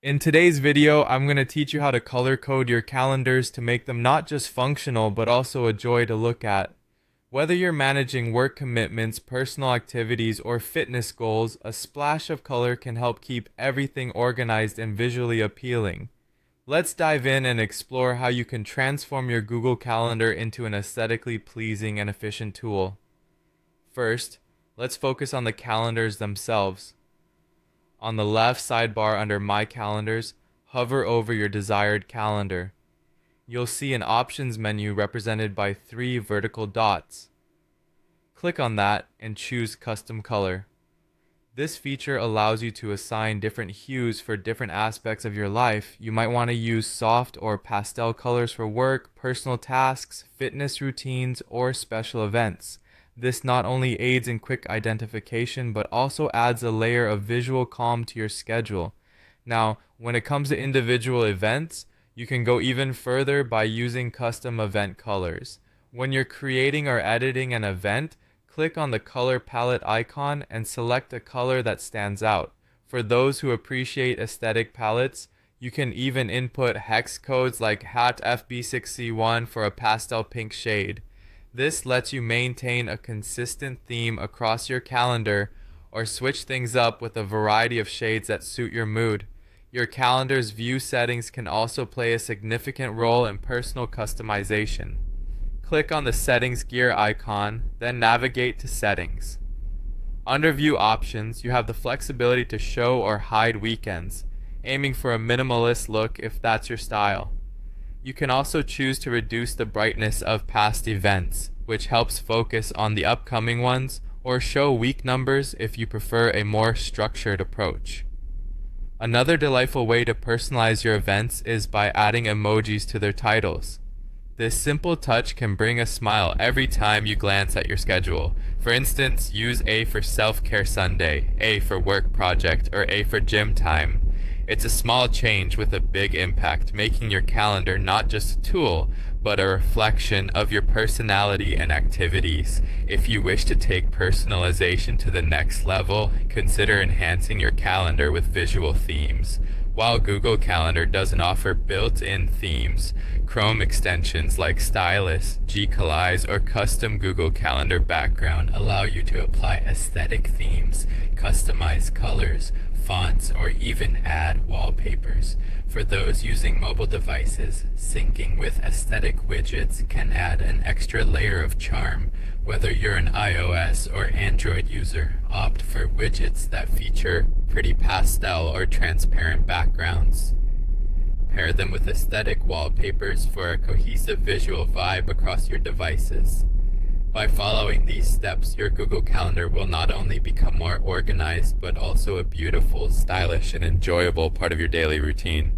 In today's video, I'm going to teach you how to color code your calendars to make them not just functional, but also a joy to look at. Whether you're managing work commitments, personal activities, or fitness goals, a splash of color can help keep everything organized and visually appealing. Let's dive in and explore how you can transform your Google Calendar into an aesthetically pleasing and efficient tool. First, let's focus on the calendars themselves. On the left sidebar under My Calendars, hover over your desired calendar. You'll see an options menu represented by 3 vertical dots. Click on that and choose Custom Color. This feature allows you to assign different hues for different aspects of your life. You might want to use soft or pastel colors for work, personal tasks, fitness routines, or special events. This not only aids in quick identification, but also adds a layer of visual calm to your schedule. Now, when it comes to individual events, you can go even further by using custom event colors. When you're creating or editing an event, click on the color palette icon and select a color that stands out. For those who appreciate aesthetic palettes, you can even input hex codes like HAT-FB6C1 for a pastel pink shade. This lets you maintain a consistent theme across your calendar or switch things up with a variety of shades that suit your mood. Your calendar's view settings can also play a significant role in personal customization. Click on the Settings gear icon, then navigate to Settings. Under View Options, you have the flexibility to show or hide weekends, aiming for a minimalist look if that's your style. You can also choose to reduce the brightness of past events, which helps focus on the upcoming ones, or show week numbers if you prefer a more structured approach. Another delightful way to personalize your events is by adding emojis to their titles. This simple touch can bring a smile every time you glance at your schedule. For instance, use A for Self-Care Sunday, A for Work Project, or A for Gym Time. It's a small change with a big impact, making your calendar not just a tool, but a reflection of your personality and activities. If you wish to take personalization to the next level, consider enhancing your calendar with visual themes. While Google Calendar doesn't offer built-in themes, Chrome extensions like Stylus, Gcollize, or custom Google Calendar background allow you to apply aesthetic themes, customize colors, fonts, or even add wallpapers. For those using mobile devices, syncing with aesthetic widgets can add an extra layer of charm. Whether you're an iOS or Android user, opt for widgets that feature pretty pastel or transparent backgrounds. Pair them with aesthetic wallpapers for a cohesive visual vibe across your devices. By following these steps, your Google Calendar will not only become more organized, but also a beautiful, stylish, and enjoyable part of your daily routine.